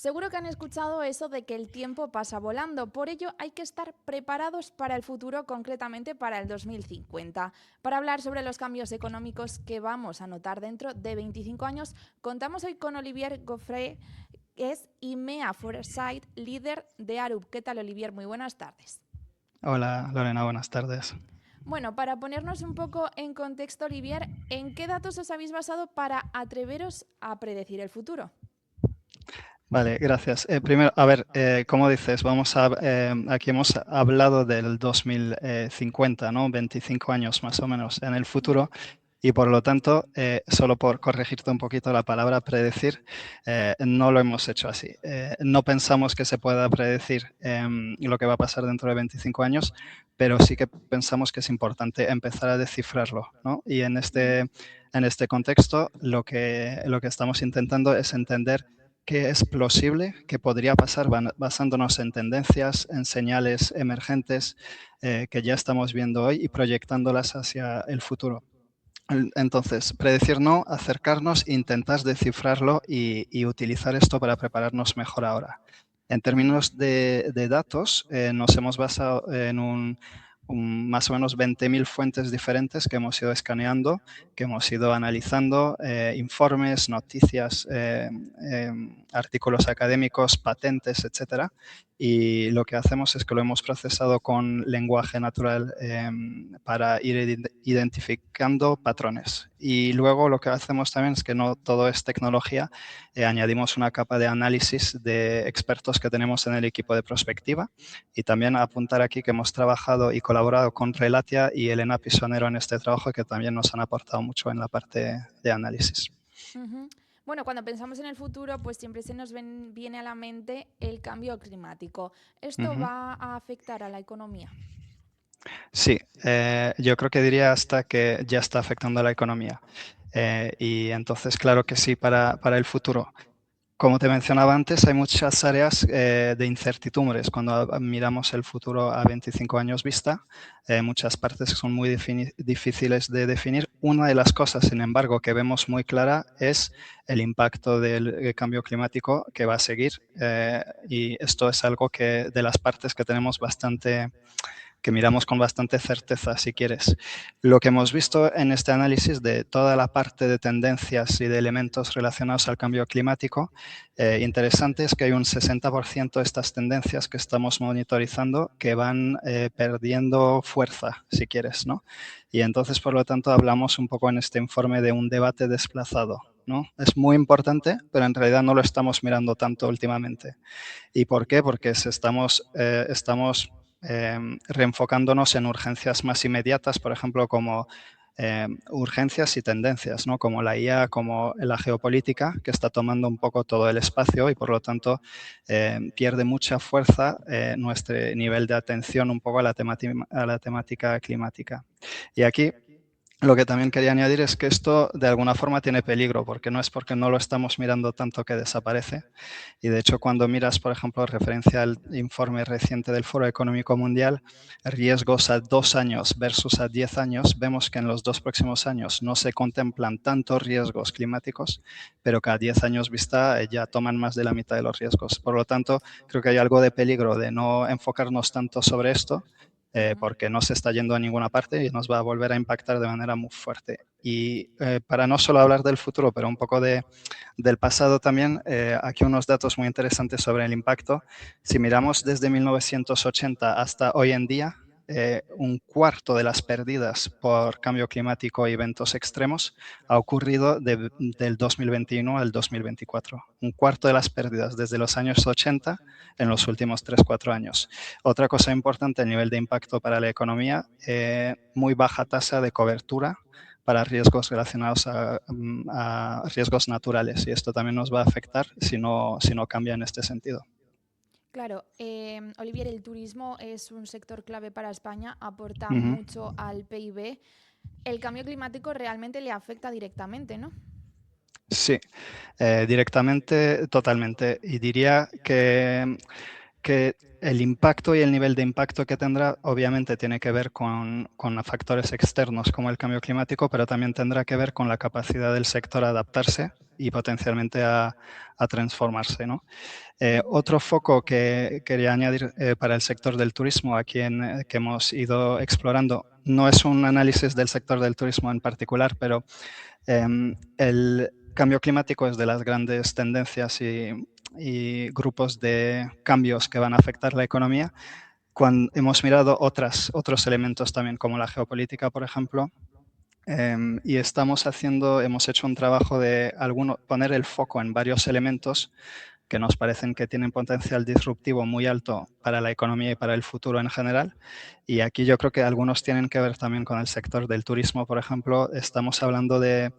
Seguro que han escuchado eso de que el tiempo pasa volando, por ello hay que estar preparados para el futuro, concretamente para el 2050. Para hablar sobre los cambios económicos que vamos a notar dentro de 25 años, contamos hoy con Olivier Goffrey, que es IMEA Foresight, líder de Arup. ¿Qué tal, Olivier? Muy buenas tardes. Hola Lorena, buenas tardes. Bueno, para ponernos un poco en contexto, Olivier, ¿en qué datos os habéis basado para atreveros a predecir el futuro? Vale, gracias. Primero, a ver, como dices, aquí hemos hablado del 2050, ¿no? 25 años más o menos en el futuro y por lo tanto, solo por corregirte un poquito la palabra predecir, no lo hemos hecho así. No pensamos que se pueda predecir lo que va a pasar dentro de 25 años, pero sí que pensamos que es importante empezar a descifrarlo, ¿no? Y en este contexto, lo que estamos intentando es entender qué es plausible, qué podría pasar basándonos en tendencias, en señales emergentes que ya estamos viendo hoy y proyectándolas hacia el futuro. Entonces, predecir no, acercarnos, intentar descifrarlo y utilizar esto para prepararnos mejor ahora. En términos de datos, nos hemos basado en más o menos 20.000 fuentes diferentes que hemos ido escaneando, que hemos ido analizando, informes, noticias, artículos académicos, patentes, etcétera. Y lo que hacemos es que lo hemos procesado con lenguaje natural para ir identificando patrones. Y luego lo que hacemos también es que no todo es tecnología, añadimos una capa de análisis de expertos que tenemos en el equipo de prospectiva y también apuntar aquí que hemos trabajado y colaborado con Relatia y Elena Pisonero en este trabajo que también nos han aportado mucho en la parte de análisis. Ujú. Bueno, cuando pensamos en el futuro, pues siempre viene a la mente el cambio climático. ¿Esto Ujú. va a afectar a la economía? Sí, yo creo que diría hasta que ya está afectando a la economía. Y entonces, claro que sí, para el futuro. Como te mencionaba antes, hay muchas áreas de incertidumbres cuando miramos el futuro a 25 años vista. Muchas partes que son muy difíciles de definir. Una de las cosas, sin embargo, que vemos muy clara es el impacto del cambio climático que va a seguir. Y esto es algo que de las partes que tenemos que miramos con bastante certeza, si quieres. Lo que hemos visto en este análisis de toda la parte de tendencias y de elementos relacionados al cambio climático, interesante es que hay un 60% de estas tendencias que estamos monitorizando que van perdiendo fuerza, si quieres, ¿no? Y entonces, por lo tanto, hablamos un poco en este informe de un debate desplazado, ¿no? Es muy importante, pero en realidad no lo estamos mirando tanto últimamente. ¿Y por qué? Porque estamos reenfocándonos en urgencias más inmediatas, por ejemplo, como urgencias y tendencias, ¿no? Como la IA, como la geopolítica, que está tomando un poco todo el espacio y por lo tanto pierde mucha fuerza nuestro nivel de atención un poco a la temática climática. Y aquí lo que también quería añadir es que esto de alguna forma tiene peligro, porque no es porque no lo estamos mirando tanto que desaparece. Y de hecho, cuando miras, por ejemplo, referencia al informe reciente del Foro Económico Mundial, riesgos a 2 años versus a 10 años, vemos que en los dos próximos años no se contemplan tantos riesgos climáticos, pero que a 10 años vista ya toman más de la mitad de los riesgos. Por lo tanto, creo que hay algo de peligro de no enfocarnos tanto sobre esto Ujú. porque no se está yendo a ninguna parte y nos va a volver a impactar de manera muy fuerte. Y para no solo hablar del futuro, pero un poco del pasado también, aquí unos datos muy interesantes sobre el impacto. Si miramos desde 1980 hasta hoy en día, un cuarto de las pérdidas por cambio climático y eventos extremos ha ocurrido del 2021 al 2024. Un cuarto de las pérdidas desde los años 80 en los últimos 3-4 años. Otra cosa importante a nivel de impacto para la economía, muy baja tasa de cobertura para riesgos relacionados a riesgos naturales y esto también nos va a afectar si no cambia en este sentido. Claro, Olivier, el turismo es un sector clave para España, aporta Ujú. mucho al PIB. El cambio climático realmente le afecta directamente, ¿no? Sí, directamente, totalmente. Y diría que que el impacto y el nivel de impacto que tendrá obviamente tiene que ver con factores externos como el cambio climático, pero también tendrá que ver con la capacidad del sector a adaptarse y potencialmente a transformarse, ¿no? Otro foco que quería añadir para el sector del turismo aquí que hemos ido explorando no es un análisis del sector del turismo en particular, pero el cambio climático es de las grandes tendencias y grupos de cambios que van a afectar la economía. Cuando hemos mirado otros elementos también, como la geopolítica, por ejemplo, y hemos hecho un trabajo de poner el foco en varios elementos que nos parecen que tienen potencial disruptivo muy alto para la economía y para el futuro en general. Y aquí yo creo que algunos tienen que ver también con el sector del turismo, por ejemplo. Estamos hablando de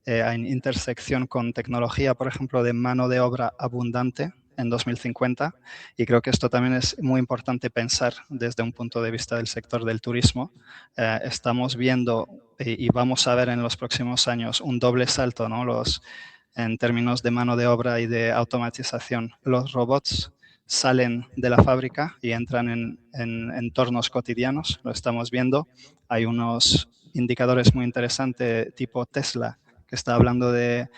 en intersección con tecnología, por ejemplo, de mano de obra abundante en 2050. Y creo que esto también es muy importante pensar desde un punto de vista del sector del turismo. Estamos viendo y vamos a ver en los próximos años un doble salto, ¿no? En términos de mano de obra y de automatización. Los robots salen de la fábrica y entran en entornos cotidianos, lo estamos viendo. Hay unos indicadores muy interesantes tipo Tesla, que está hablando de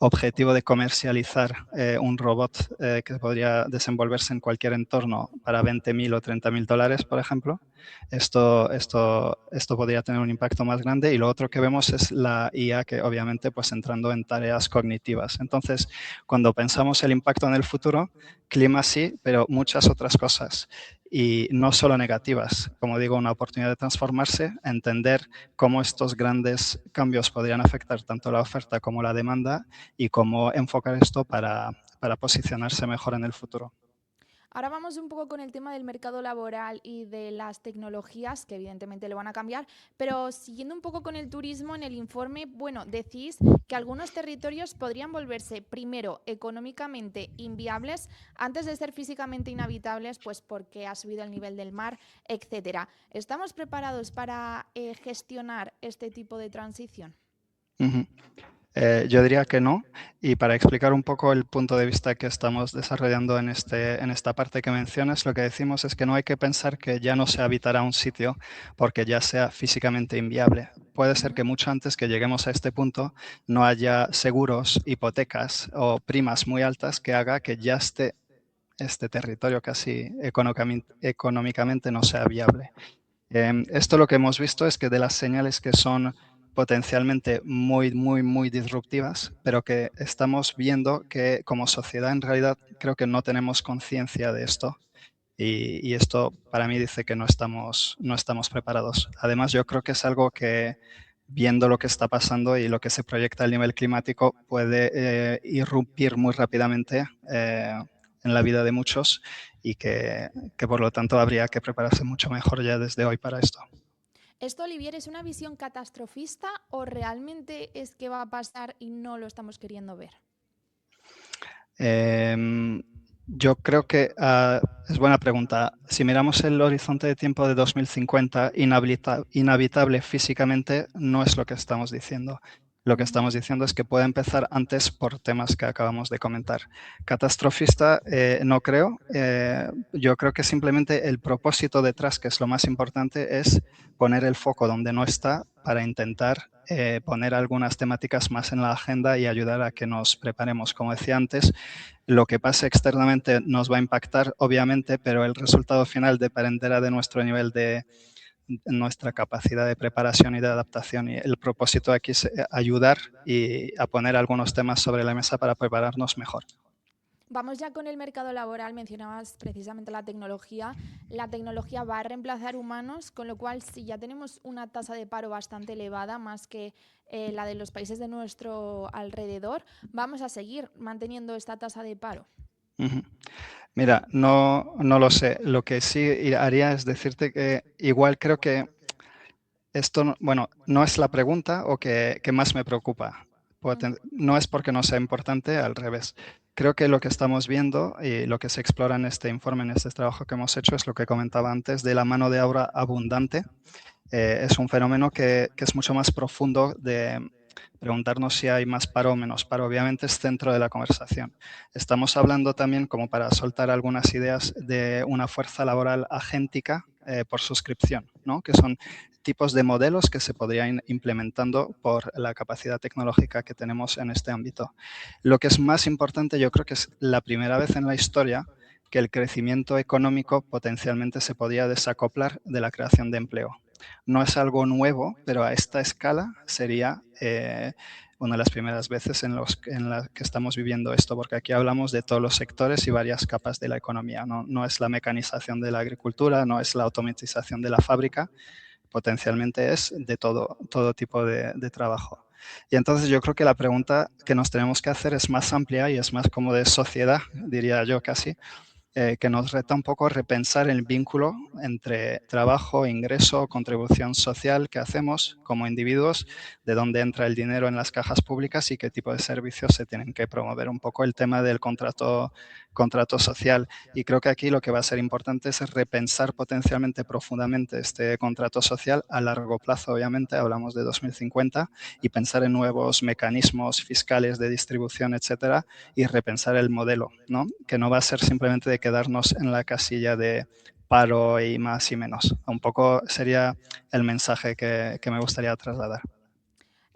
objetivo de comercializar un robot que podría desenvolverse en cualquier entorno para 20.000 o 30.000 dólares, por ejemplo. Esto podría tener un impacto más grande. Y lo otro que vemos es la IA, que obviamente pues entrando en tareas cognitivas. Entonces, cuando pensamos el impacto en el futuro, clima sí, pero muchas otras cosas. Y no solo negativas, como digo, una oportunidad de transformarse, entender cómo estos grandes cambios podrían afectar tanto la oferta como la demanda y cómo enfocar esto para posicionarse mejor en el futuro. Ahora vamos un poco con el tema del mercado laboral y de las tecnologías, que evidentemente lo van a cambiar, pero siguiendo un poco con el turismo, en el informe, bueno, decís que algunos territorios podrían volverse, primero, económicamente inviables antes de ser físicamente inhabitables, pues porque ha subido el nivel del mar, etcétera. ¿Estamos preparados para gestionar este tipo de transición? Uh -huh. Yo diría que no, y para explicar un poco el punto de vista que estamos desarrollando en esta parte que mencionas, lo que decimos es que no hay que pensar que ya no se habitará un sitio porque ya sea físicamente inviable. Puede ser que mucho antes que lleguemos a este punto no haya seguros, hipotecas o primas muy altas que haga que ya este territorio casi económicamente no sea viable. Esto lo que hemos visto es que de las señales que son potencialmente muy, muy, muy disruptivas, pero que estamos viendo que como sociedad en realidad creo que no tenemos conciencia de esto. Y esto para mí dice que no estamos preparados. Además, yo creo que es algo que, viendo lo que está pasando y lo que se proyecta a nivel climático, puede irrumpir muy rápidamente en la vida de muchos y que por lo tanto habría que prepararse mucho mejor ya desde hoy para esto. ¿Esto, Olivier, es una visión catastrofista o realmente es que va a pasar y no lo estamos queriendo ver? Yo creo que es buena pregunta. Si miramos el horizonte de tiempo de 2050, inhabitable físicamente no es lo que estamos diciendo. Lo que estamos diciendo es que puede empezar antes por temas que acabamos de comentar. Catastrofista no creo. Yo creo que simplemente el propósito detrás, que es lo más importante, es poner el foco donde no está para intentar poner algunas temáticas más en la agenda y ayudar a que nos preparemos. Como decía antes, lo que pase externamente nos va a impactar, obviamente, pero el resultado final dependerá de nuestro nivel de nuestra capacidad de preparación y de adaptación. Y el propósito aquí es ayudar y a poner algunos temas sobre la mesa para prepararnos mejor. Vamos ya con el mercado laboral, mencionabas precisamente la tecnología. La tecnología va a reemplazar humanos, con lo cual si ya tenemos una tasa de paro bastante elevada, más que la de los países de nuestro alrededor, vamos a seguir manteniendo esta tasa de paro. Mira, no lo sé. Lo que sí haría es decirte que igual creo que esto, bueno, no es la pregunta o que más me preocupa. No es porque no sea importante, al revés. Creo que lo que estamos viendo y lo que se explora en este informe, en este trabajo que hemos hecho, es lo que comentaba antes de la mano de obra abundante. Es un fenómeno que es mucho más profundo preguntarnos si hay más paro o menos paro. Obviamente es centro de la conversación. Estamos hablando también, como para soltar algunas ideas, de una fuerza laboral agéntica por suscripción, ¿no? Que son tipos de modelos que se podrían ir implementando por la capacidad tecnológica que tenemos en este ámbito. Lo que es más importante, yo creo que es la primera vez en la historia que el crecimiento económico potencialmente se podía desacoplar de la creación de empleo. No es algo nuevo, pero a esta escala sería una de las primeras veces en las que estamos viviendo esto, porque aquí hablamos de todos los sectores y varias capas de la economía. No es la mecanización de la agricultura, no es la automatización de la fábrica, potencialmente es de todo tipo de trabajo. Y entonces yo creo que la pregunta que nos tenemos que hacer es más amplia y es más como de sociedad, diría yo casi, que nos reta un poco repensar el vínculo entre trabajo, ingreso, contribución social que hacemos como individuos, de dónde entra el dinero en las cajas públicas y qué tipo de servicios se tienen que promover. Un poco el tema del contrato social. Y creo que aquí lo que va a ser importante es repensar potencialmente profundamente este contrato social a largo plazo, obviamente, hablamos de 2050, y pensar en nuevos mecanismos fiscales de distribución, etcétera, y repensar el modelo, ¿no? Que no va a ser simplemente de quedarnos en la casilla de paro y más y menos. Un poco sería el mensaje que me gustaría trasladar.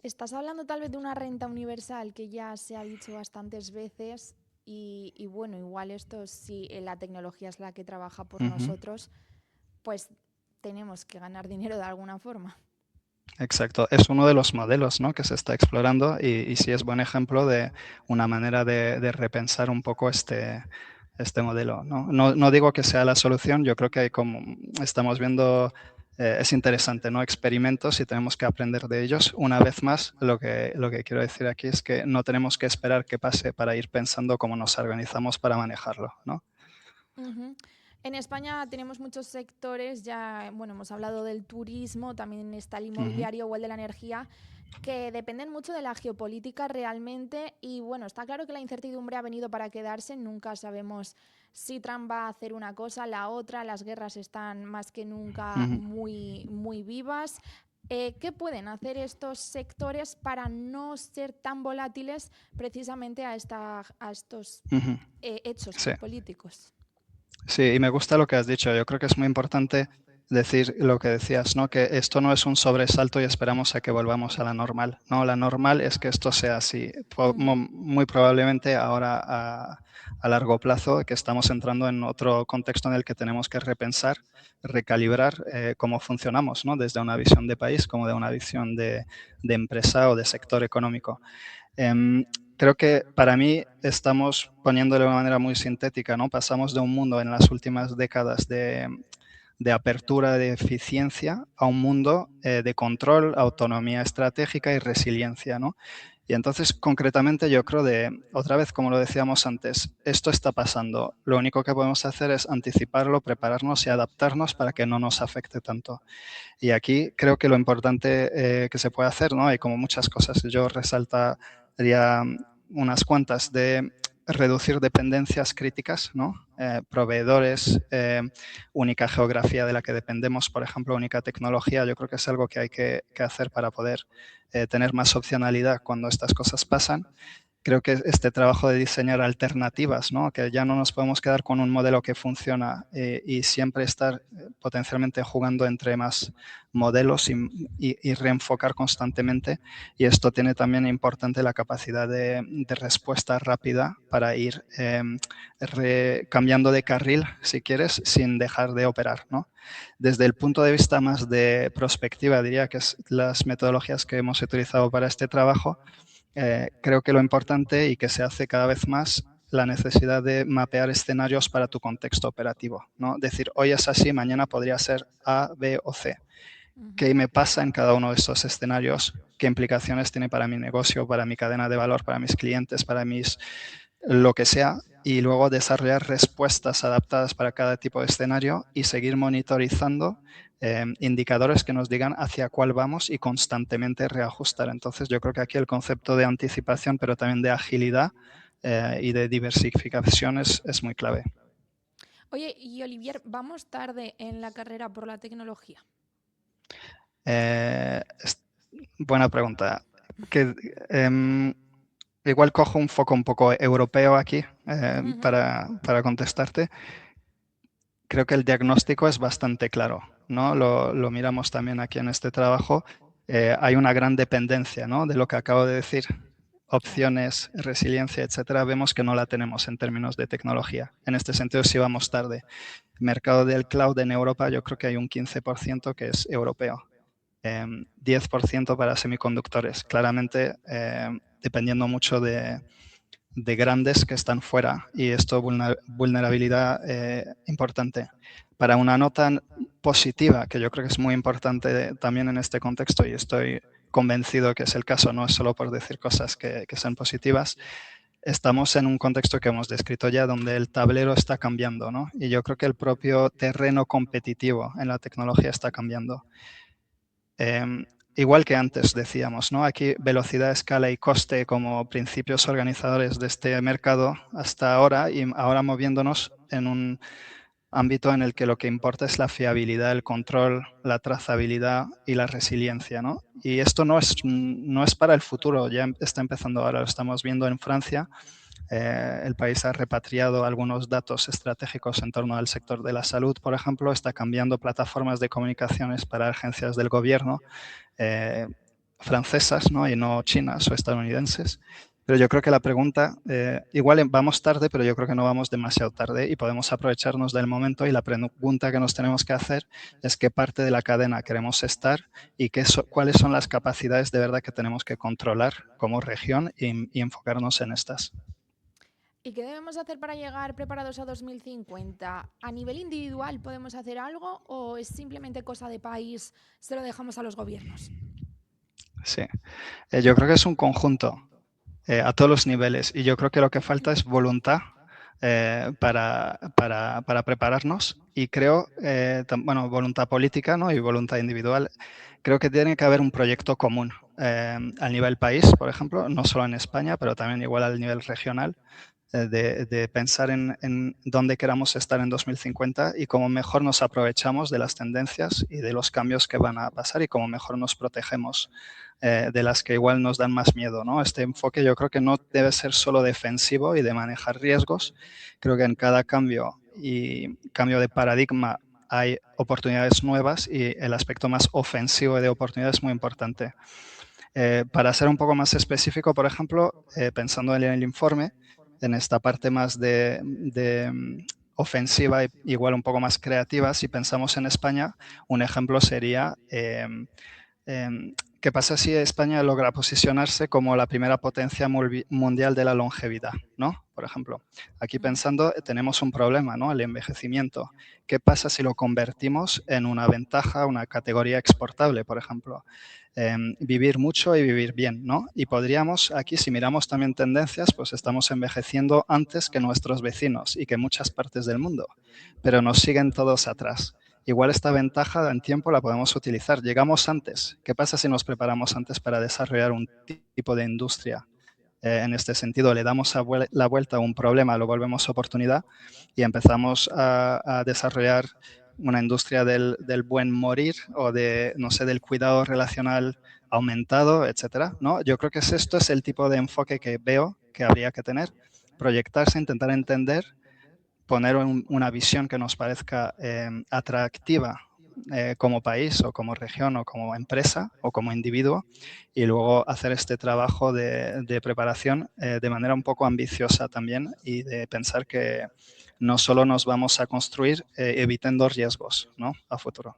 Estás hablando tal vez de una renta universal que ya se ha dicho bastantes veces y bueno, igual esto si la tecnología es la que trabaja por Uh -huh. nosotros, pues tenemos que ganar dinero de alguna forma. Exacto, es uno de los modelos, ¿no?, que se está explorando y sí es buen ejemplo de una manera de repensar un poco este modelo, ¿no? No digo que sea la solución, yo creo que como estamos viendo, es interesante, ¿no?, experimentos y tenemos que aprender de ellos. Una vez más, lo que quiero decir aquí es que no tenemos que esperar que pase para ir pensando cómo nos organizamos para manejarlo, ¿no? Ujú. En España tenemos muchos sectores, ya, bueno, hemos hablado del turismo, también está el Uh -huh. inmobiliario o el de la energía, que dependen mucho de la geopolítica realmente y bueno, está claro que la incertidumbre ha venido para quedarse, nunca sabemos si Trump va a hacer una cosa, la otra, las guerras están más que Uh nunca -huh. muy, muy vivas. ¿Qué pueden hacer estos sectores para no ser tan volátiles precisamente a estos Uh -huh. hechos Sí. políticos? Sí, y me gusta lo que has dicho. Yo creo que es muy importante decir lo que decías, ¿no? Que esto no es un sobresalto y esperamos a que volvamos a la normal. No, la normal es que esto sea así. Ujú. Muy probablemente ahora a largo plazo, que estamos entrando en otro contexto en el que tenemos que repensar, recalibrar cómo funcionamos, ¿no? Desde una visión de país como de una visión de empresa o de sector económico. Creo que para mí estamos poniéndolo de una manera muy sintética, ¿no? Pasamos de un mundo en las últimas décadas de apertura, de eficiencia, a un mundo de control, autonomía estratégica y resiliencia, ¿no? Y entonces, concretamente, yo creo otra vez, como lo decíamos antes, esto está pasando. Lo único que podemos hacer es anticiparlo, prepararnos y adaptarnos para que no nos afecte tanto. Y aquí creo que lo importante que se puede hacer, ¿no? Hay como muchas cosas. Yo resaltaría unas cuantas de reducir dependencias críticas, ¿no? Proveedores, única geografía de la que dependemos, por ejemplo, única tecnología. Yo creo que es algo que hay que hacer para poder tener más opcionalidad cuando estas cosas pasan. Creo que este trabajo de diseñar alternativas, ¿no? Que ya no nos podemos quedar con un modelo que funciona y siempre estar potencialmente jugando entre más modelos y reenfocar constantemente. Y esto tiene también importante la capacidad de respuesta rápida para ir cambiando de carril, si quieres, sin dejar de operar, ¿no? Desde el punto de vista más de prospectiva, diría que es las metodologías que hemos utilizado para este trabajo. Creo que lo importante y que se hace cada vez más la necesidad de mapear escenarios para tu contexto operativo, ¿no? Decir, hoy es así, mañana podría ser A, B o C. Ujú. ¿Qué me pasa en cada uno de estos escenarios? ¿Qué implicaciones tiene para mi negocio, para mi cadena de valor, para mis clientes, para mis lo que sea? Y luego desarrollar respuestas adaptadas para cada tipo de escenario y seguir monitorizando indicadores que nos digan hacia cuál vamos y constantemente reajustar. Entonces yo creo que aquí el concepto de anticipación, pero también de agilidad y de diversificación es muy clave. Oye, y Olivier, ¿vamos tarde en la carrera por la tecnología? Eh, buena pregunta. que igual cojo un foco un poco europeo aquí Ujú. para contestarte. Creo que el diagnóstico es bastante claro, ¿no? Lo miramos también aquí en este trabajo. Hay una gran dependencia, ¿no? De lo que acabo de decir. Claro. Opciones, resiliencia, etcétera, vemos que no la tenemos en términos de tecnología. En este sentido, sí vamos tarde. El mercado del cloud en Europa, yo creo que hay un 15% que es europeo. 10% para semiconductores. Claramente, dependiendo mucho de grandes que están fuera y esto vulnerabilidad importante. Para una nota positiva, que yo creo que es muy importante también en este contexto y estoy convencido que es el caso, no es solo por decir cosas que sean positivas, estamos en un contexto que hemos descrito ya donde el tablero está cambiando, ¿no? Y yo creo que el propio terreno competitivo en la tecnología está cambiando. Igual que antes decíamos, ¿no? Aquí velocidad, escala y coste como principios organizadores de este mercado hasta ahora y ahora moviéndonos en un ámbito en el que lo que importa es la fiabilidad, el control, la trazabilidad y la resiliencia, ¿no? Y esto no es para el futuro, ya está empezando ahora, lo estamos viendo en Francia. El país ha repatriado algunos datos estratégicos en torno al sector de la salud, por ejemplo, está cambiando plataformas de comunicaciones para agencias del gobierno eh, francesas, ¿no? Y no chinas o estadounidenses. Pero yo creo que la pregunta, igual vamos tarde, pero yo creo que no vamos demasiado tarde y podemos aprovecharnos del momento y la pregunta que nos tenemos que hacer es qué parte de la cadena queremos estar y cuáles son las capacidades de verdad que tenemos que controlar como región y enfocarnos en estas. ¿Y qué debemos hacer para llegar preparados a 2050? ¿A nivel individual podemos hacer algo o es simplemente cosa de país, se lo dejamos a los gobiernos? Sí, yo creo que es un conjunto a todos los niveles y yo creo que lo que falta es voluntad para prepararnos y creo, bueno, voluntad política, ¿no? Y voluntad individual. Creo que tiene que haber un proyecto común al nivel país, por ejemplo, no solo en España, pero también igual al nivel regional, de pensar en dónde queramos estar en 2050 y cómo mejor nos aprovechamos de las tendencias y de los cambios que van a pasar y cómo mejor nos protegemos de las que igual nos dan más miedo, ¿no? Este enfoque yo creo que no debe ser solo defensivo y de manejar riesgos. Creo que en cada cambio y cambio de paradigma hay oportunidades nuevas y el aspecto más ofensivo de oportunidades es muy importante. Para ser un poco más específico, por ejemplo, pensando en el informe, en esta parte más de ofensiva, igual un poco más creativa, si pensamos en España, un ejemplo sería ¿qué pasa si España logra posicionarse como la primera potencia mundial de la longevidad, ¿no? Por ejemplo, aquí pensando tenemos un problema, ¿no? El envejecimiento. ¿Qué pasa si lo convertimos en una ventaja, una categoría exportable, por ejemplo? Vivir mucho y vivir bien, ¿no? Y podríamos, aquí si miramos también tendencias, pues estamos envejeciendo antes que nuestros vecinos y que muchas partes del mundo, pero nos siguen todos atrás. Igual esta ventaja en tiempo la podemos utilizar. Llegamos antes. ¿Qué pasa si nos preparamos antes para desarrollar un tipo de industria? En este sentido, le damos la vuelta a un problema, lo volvemos oportunidad y empezamos a desarrollar una industria del buen morir o de, no sé, del cuidado relacional aumentado, etcétera, ¿no? Yo creo que esto es el tipo de enfoque que veo que habría que tener, proyectarse, intentar entender, poner una visión que nos parezca atractiva como país o como región o como empresa o como individuo y luego hacer este trabajo de preparación de manera un poco ambiciosa también y de pensar que no solo nos vamos a construir evitando riesgos, ¿no? A futuro.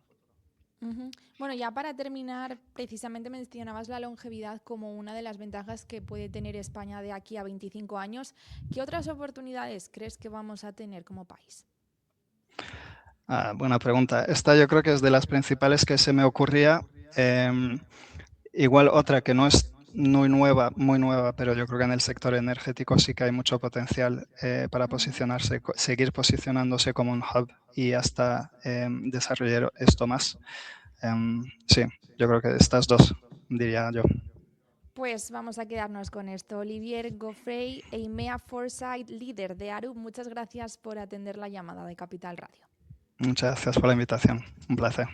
Ujú. Bueno, ya para terminar, precisamente mencionabas la longevidad como una de las ventajas que puede tener España de aquí a 25 años. ¿Qué otras oportunidades crees que vamos a tener como país? Buena pregunta. Esta yo creo que es de las principales que se me ocurría. Eh, Igual otra que no es muy nueva, pero yo creo que en el sector energético sí que hay mucho potencial para Ujú. posicionarse, seguir posicionándose como un hub y hasta desarrollar esto más. Sí, yo creo que estas dos, diría yo. Pues vamos a quedarnos con esto. Olivier Goffrey e Imea Forsyth, líder de ARU, muchas gracias por atender la llamada de Capital Radio. Muchas gracias por la invitación. Un placer.